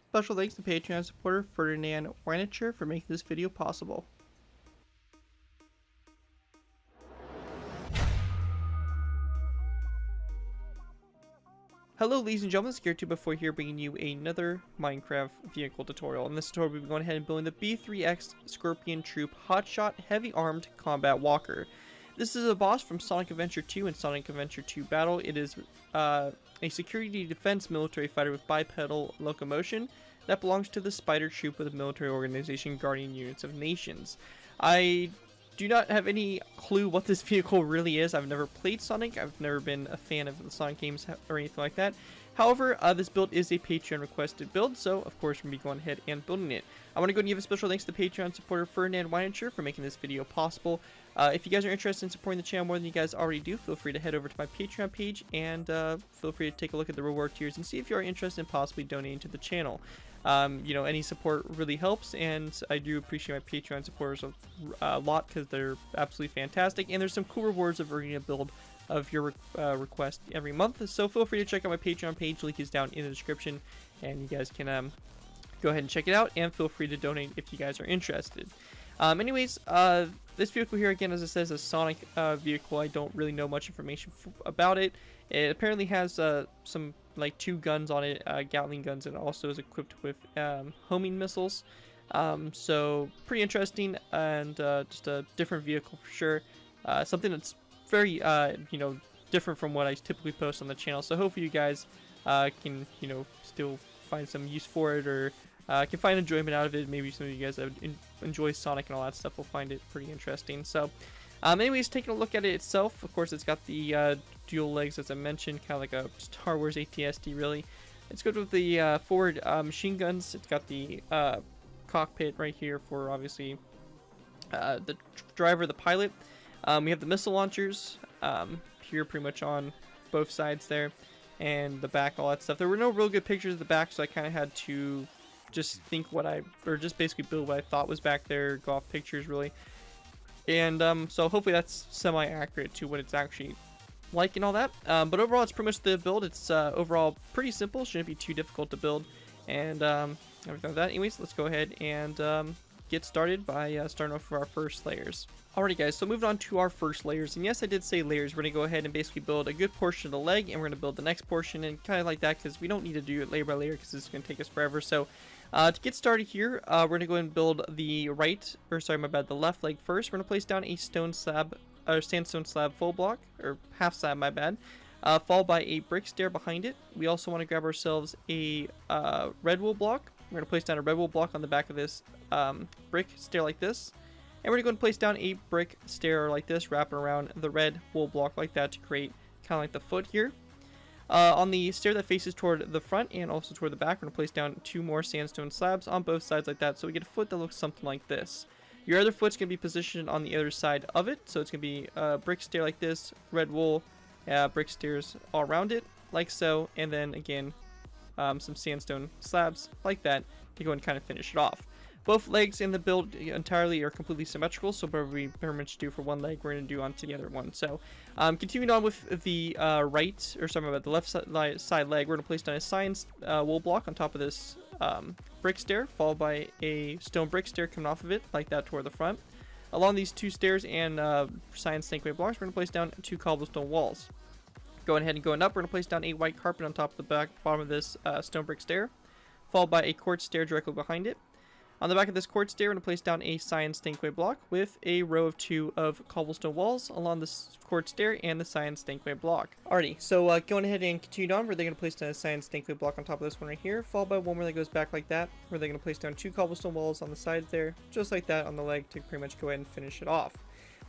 Special thanks to Patreon supporter Fernand Weinchter for making this video possible. Hello ladies and gentlemen, Zackary here bringing you another Minecraft vehicle tutorial. In this tutorial we'll be going ahead and building the B-3x Scorpion Troop Hotshot Heavy Armed Combat Walker. This is a boss from Sonic Adventure 2 and Sonic Adventure 2 Battle. It is a security defense military fighter with bipedal locomotion that belongs to the Spider Troop of the military organization Guardian Units of Nations. I do not have any clue what this vehicle really is. I've never played Sonic. I've never been a fan of the Sonic games or anything like that. However, this build is a Patreon requested build, so of course we're going to be going ahead and building it. I want to go and give a special thanks to Patreon supporter Fernand Weinchter for making this video possible. If you guys are interested in supporting the channel more than you guys already do, feel free to head over to my Patreon page and feel free to take a look at the reward tiers and see if you are interested in possibly donating to the channel. You know, any support really helps, and I do appreciate my Patreon supporters a lot because they're absolutely fantastic, and there's some cool rewards of earning a build of your request every month. So feel free to check out my Patreon page. Link is down in the description, and you guys can go ahead and check it out, and feel free to donate if you guys are interested. Anyways, this vehicle here, again, as it says, a Sonic vehicle. I don't really know much information about it. It apparently has some, like, 2 guns on it, Gatling guns, and also is equipped with homing missiles. So, pretty interesting, and just a different vehicle for sure. Something that's very, you know, different from what I typically post on the channel. So, hopefully you guys can, you know, still find some use for it, or can find enjoyment out of it. Maybe some of you guys that would enjoy Sonic and all that stuff will find it pretty interesting. So, anyways, taking a look at it itself, of course, it's got the dual legs, as I mentioned, kind of like a Star Wars AT-ST, really. It's good with the forward machine guns. It's got the cockpit right here for, obviously, the driver, the pilot. We have the missile launchers here pretty much on both sides there, and the back, all that stuff. There were no real good pictures of the back, so I kind of had to just think just basically build what I thought was back there, go off pictures really. And so hopefully that's semi-accurate to what it's actually like and all that. But overall, it's pretty much the build. It's overall pretty simple, shouldn't be too difficult to build, and everything like that. Anyways, let's go ahead and get started by starting off with our first layers. Alrighty guys, so moving on to our first layers, and yes, I did say layers. We're going to go ahead and basically build a good portion of the leg, and we're going to build the next portion, and kind of like that, because we don't need to do it layer by layer, because it's going to take us forever. So to get started here, we're going to go ahead and build the the left leg first. We're going to place down a stone slab, or sandstone slab full block, or half slab, my bad, followed by a brick stair behind it. We also want to grab ourselves a red wool block. We're going to place down a red wool block on the back of this brick stair like this. And we're going to place down a brick stair like this, wrapping around the red wool block like that to create kind of like the foot here. On the stair that faces toward the front and also toward the back, we're going to place down 2 more sandstone slabs on both sides like that, so we get a foot that looks something like this. Your other foot's going to be positioned on the other side of it, so it's going to be a brick stair like this, red wool, brick stairs all around it, like so, and then again, some sandstone slabs like that to go and kind of finish it off. Both legs in the build entirely are completely symmetrical, so whatever we very much do for one leg, we're going to do onto the other one. So, continuing on with the the left side leg, we're going to place down a cyan wool block on top of this brick stair, followed by a stone brick stair coming off of it, like that toward the front. Along these 2 stairs and cyan snakeway blocks, we're going to place down 2 cobblestone walls. Going ahead and going up, we're going to place down a white carpet on top of the bottom of this stone brick stair, followed by a quartz stair directly behind it. On the back of this quartz stair, we're going to place down a cyan stankway block with a row of 2 of cobblestone walls along this quartz stair and the cyan stankway block. Alrighty, so going ahead and continue on, where they're going to place down a cyan stankway block on top of this one right here, followed by one where that goes back like that, where they're going to place down 2 cobblestone walls on the sides there, just like that on the leg to pretty much go ahead and finish it off.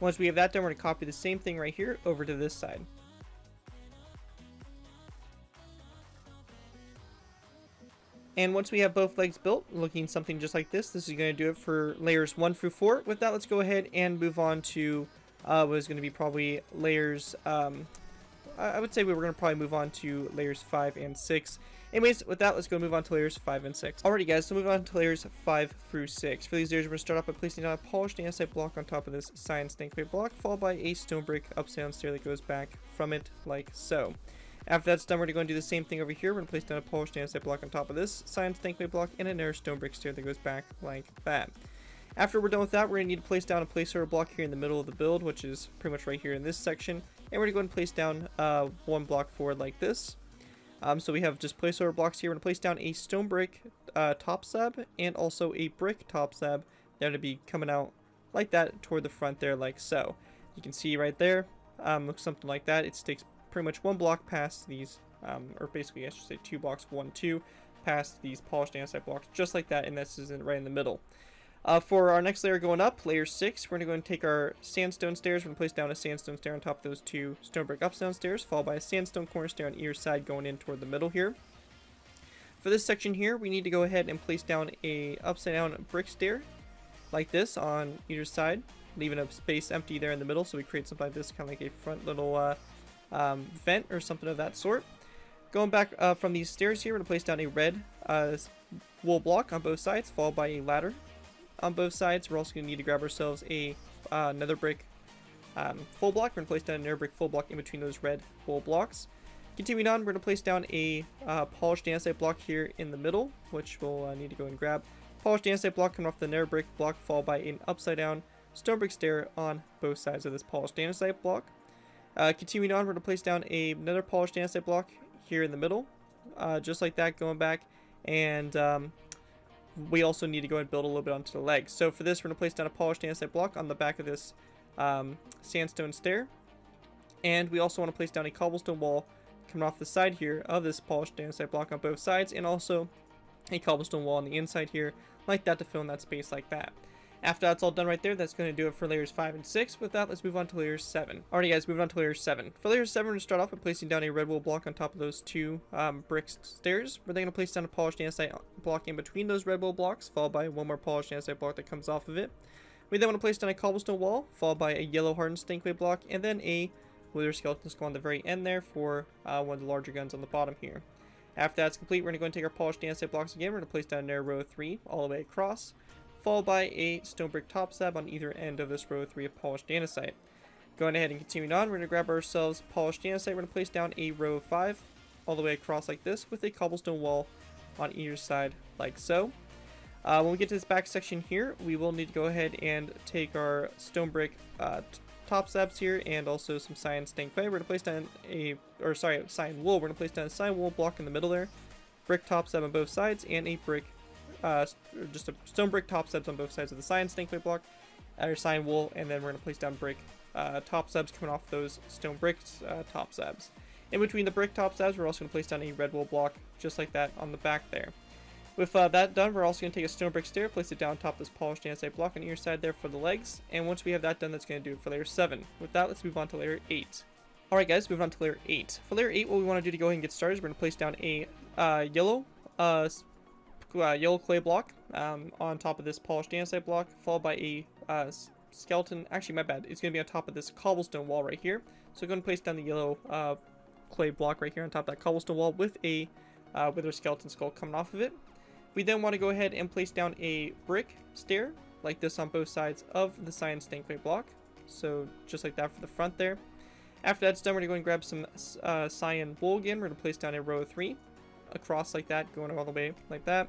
Once we have that done, we're going to copy the same thing right here over to this side. And once we have both legs built, looking something just like this is going to do it for layers 1 through 4. With that, let's go ahead and move on to what is going to be probably layers, I would say we were going to probably move on to layers 5 and 6. Anyways, with that, let's go move on to layers 5 and 6. Alrighty guys, so moving on to layers 5 through 6. For these layers, we're going to start off by placing down a polished andesite block on top of this cyan stankway block, followed by a stone brick upside down stair that goes back from it like so. After that's done, we're going to do the same thing over here. We're going to place down a polished andesite block on top of this cyan stank clay block and another stone brick stair that goes back like that. After we're done with that, we're going to need to place down a placeholder block here in the middle of the build, which is pretty much right here in this section. And we're going to go and place down one block forward like this. So we have just placeholder blocks here. We're going to place down a stone brick top slab and also a brick top slab. They're going to be coming out like that toward the front there, like so. You can see right there, looks something like that. It sticks pretty much one block past these, or basically I should say 2 blocks, 1, 2, past these polished andesite blocks, just like that, and this is right in the middle. For our next layer going up, layer 6, we're going to go and take our sandstone stairs. We're going to place down a sandstone stair on top of those 2 stone brick up down stairs, followed by a sandstone corner stair on either side going in toward the middle here. For this section here, we need to go ahead and place down a upside down brick stair like this on either side, leaving a space empty there in the middle, so we create something like this, kind of like a front little vent or something of that sort. Going back from these stairs here, we're going to place down a red wool block on both sides, followed by a ladder on both sides. We're also going to need to grab ourselves a nether brick full block. We're going to place down a nether brick full block in between those red wool blocks. Continuing on, we're going to place down a polished andesite block here in the middle, which we'll need to go and grab. Polished andesite block coming off the nether brick block, followed by an upside down stone brick stair on both sides of this polished andesite block. Continuing on, we're going to place down another polished andesite block here in the middle, just like that, going back, and we also need to go and build a little bit onto the legs. So for this, we're going to place down a polished andesite block on the back of this sandstone stair, and we also want to place down a cobblestone wall coming off the side here of this polished andesite block on both sides, and also a cobblestone wall on the inside here, like that, to fill in that space like that. After that's all done right there, that's going to do it for layers 5 and 6. With that, let's move on to layer 7. Alrighty guys, moving on to layer 7. For layer 7, we're going to start off by placing down a red wool block on top of those 2 brick stairs. We're then going to place down a polished andesite block in between those red wool blocks, followed by one more polished andesite block that comes off of it. We then want to place down a cobblestone wall, followed by a yellow hardened stank clay block, and then a wither skeleton skull on the very end there for one of the larger guns on the bottom here. After that's complete, we're going to go and take our polished andesite blocks again. We're going to place down their row 3 all the way across, followed by a stone brick top slab on either end of this row 3 of polished andesite. Going ahead and continuing on, we're going to grab ourselves polished andesite. We're going to place down a row 5 all the way across like this, with a cobblestone wall on either side like so. When we get to this back section here, we will need to go ahead and take our stone brick top slabs here, and also some cyan stank clay. We're going to place down cyan wool. We're going to place down a cyan wool block in the middle there, brick top slab on both sides, and a brick just a stone brick top slabs on both sides of the cyan stank clay block, our cyan wool, and then we're going to place down brick top slabs coming off those stone brick top slabs. In between the brick top slabs, we're also going to place down a red wool block, just like that, on the back there. With that done, we're also going to take a stone brick stair, place it down on top of this polished andesite block on either side there for the legs, and once we have that done, that's going to do it for layer 7. With that, let's move on to layer 8. Alright guys, moving on to layer 8. For layer 8, what we want to do to go ahead and get started is we're going to place down a yellow clay block on top of this polished andesite block, followed by a skeleton. Actually, my bad. It's going to be on top of this cobblestone wall right here. So we're going to place down the yellow clay block right here on top of that cobblestone wall with a wither skeleton skull coming off of it. We then want to go ahead and place down a brick stair like this on both sides of the cyan stank clay block. So just like that for the front there. After that's done, we're going to go and grab some cyan wool again. We're going to place down a row 3 across like that, going all the way like that.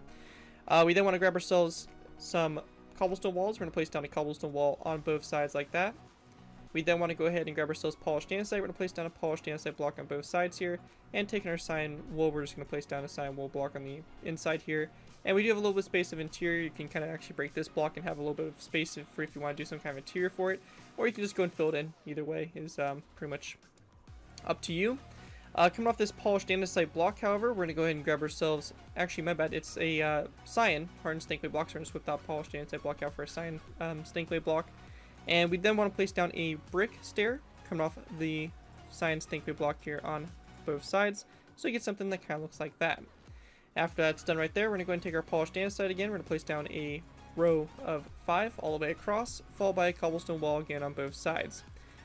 We then want to grab ourselves some cobblestone walls. We're going to place down a cobblestone wall on both sides like that. We then want to go ahead and grab ourselves polished andesite. We're going to place down a polished andesite block on both sides here. And taking our cyan wool, we're just going to place down a cyan wool block on the inside here. And we do have a little bit of space of interior. You can kind of actually break this block and have a little bit of space if you want to do some kind of interior for it. Or you can just go and fill it in. Either way is pretty much up to you. Coming off this polished andesite block, however, we're going to go ahead and grab ourselves, actually my bad, it's a cyan hardened stank clay block, so we're going to swap that polished andesite block out for a cyan stank clay block. And we then want to place down a brick stair coming off the cyan stank clay block here on both sides, so you get something that kind of looks like that. After that's done right there, we're going to go ahead and take our polished andesite again. We're going to place down a row of 5 all the way across, followed by a cobblestone wall again on both sides.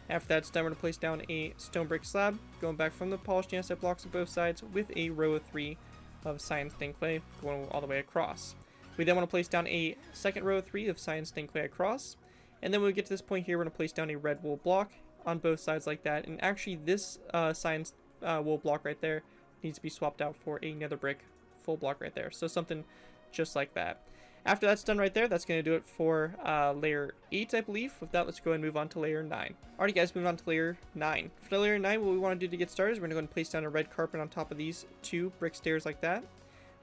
After that's done, we're going to place down a stone brick slab, going back from the polished andesite blocks on both sides, with a row of 3 of cyan stank clay going all the way across. We then want to place down a second row of 3 of cyan stank clay across, and then when we get to this point here, we're going to place down a red wool block on both sides like that. And actually, this cyan wool block right there needs to be swapped out for another brick full block right there. So something just like that. After that's done right there, that's going to do it for layer 8, I believe. With that, let's go ahead and move on to layer 9. Alright guys, moving on to layer 9. For layer 9, what we want to do to get started is we're going to go ahead and place down a red carpet on top of these 2 brick stairs like that.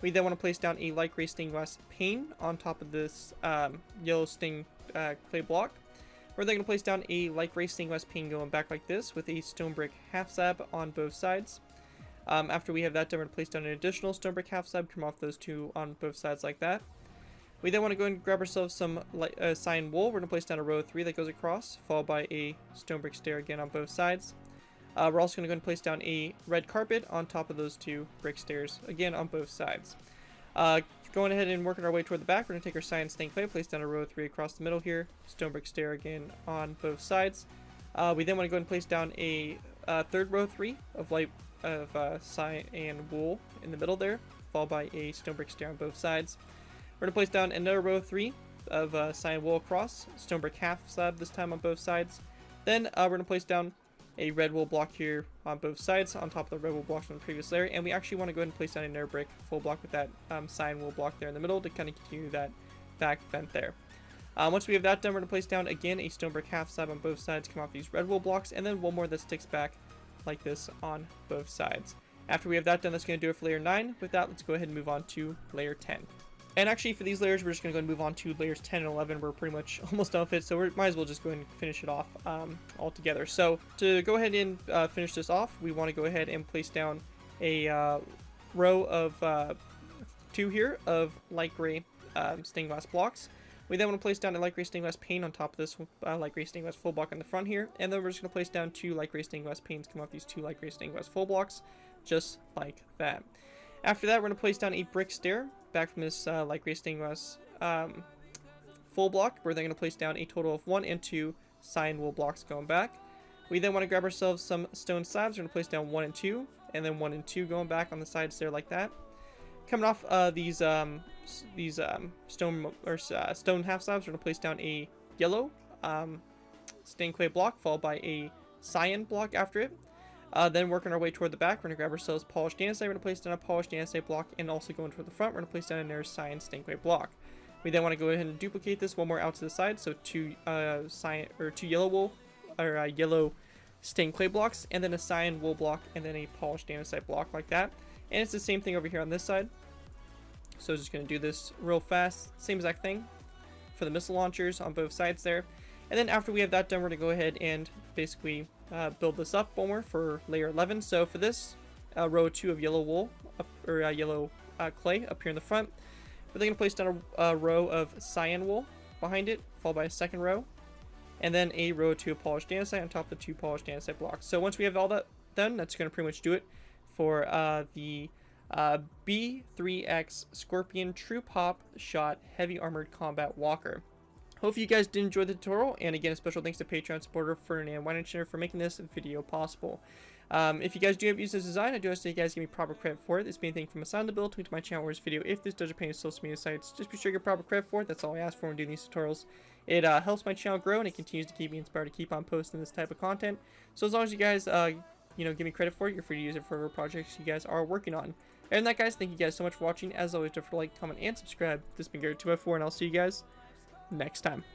We then want to place down a light gray stained glass pane on top of this yellow stained clay block. We're then going to place down a light gray stained glass pane going back like this with a stone brick half slab on both sides. After we have that done, we're going to place down an additional stone brick half slab, trim off those 2 on both sides like that. We then want to go and grab ourselves some cyan wool. We're going to place down a row of 3 that goes across, followed by a stone brick stair again on both sides. We're also going to go and place down a red carpet on top of those 2 brick stairs, again on both sides. Going ahead and working our way toward the back, we're going to take our cyan stained clay, place down a row of 3 across the middle here, stone brick stair again on both sides. We then want to go and place down a third row of 3 of cyan and wool in the middle there, followed by a stone brick stair on both sides. We're going to place down another row of 3 of cyan wool across, stone brick half slab this time on both sides. Then we're going to place down a red wool block here on both sides on top of the red wool blocks from the previous layer, and we actually want to go ahead and place down another brick full block with that cyan wool block there in the middle to kind of continue that back vent there. Once we have that done, we're going to place down again a stone brick half slab on both sides, come off these red wool blocks, and then one more that sticks back like this on both sides. After we have that done, that's going to do it for layer 9. With that, let's go ahead and move on to layer 10. And actually, for these layers, we're just going to go and move on to layers 10 and 11. We're pretty much almost done with it, so we might as well just go ahead and finish it off all together. So to go ahead and finish this off, we want to go ahead and place down a row of 2 here of light gray stained glass blocks. We then want to place down a light gray stained glass pane on top of this light gray stained glass full block in the front here, and then we're just going to place down 2 light gray stained glass panes, come off these 2 light gray stained glass full blocks, just like that. After that, we're going to place down a brick stair back from this light gray stained glass full block. We're then going to place down a total of 1 and 2 cyan wool blocks going back. We then want to grab ourselves some stone slabs. We're going to place down 1 and 2, and then 1 and 2 going back on the sides there like that. Coming off these stone half slabs, we're going to place down a yellow stained clay block, followed by a cyan block after it. Then working our way toward the back, we're going to grab ourselves polished andesite. We're going to place down a polished andesite block, and also going toward the front, we're going to place down another cyan stained clay block. We then want to go ahead and duplicate this one more out to the side, so 2 yellow wool or yellow stained clay blocks, and then a cyan wool block, and then a polished andesite block like that. And it's the same thing over here on this side. So just going to do this real fast, same exact thing for the missile launchers on both sides there. And then after we have that done, we're going to go ahead and basically build this up one more for layer 11. So for this, row 2 of yellow wool, yellow clay up here in the front. We're then going to place down a row of cyan wool behind it, followed by a second row. And then a row 2 of polished andesite on top of the 2 polished andesite blocks. So once we have all that done, that's going to pretty much do it for the B-3x Scorpion Troop Hop Shot Heavy Armored Combat Walker. Hope you guys did enjoy the tutorial, and again, a special thanks to Patreon supporter Fernand Weinchter for making this video possible. If you guys do have used this design, I do ask that you guys give me proper credit for it. This being anything from a sound to build to my channel or this video. If this does your pain on social media sites, just be sure to get proper credit for it. That's all I ask for when doing these tutorials. It helps my channel grow, and it continues to keep me inspired to keep on posting this type of content. So as long as you guys, give me credit for it, you're free to use it for whatever projects you guys are working on. And that, guys, thank you guys so much for watching. As always, don't forget to like, comment, and subscribe. This has been Gary2x4, and I'll see you guys next time.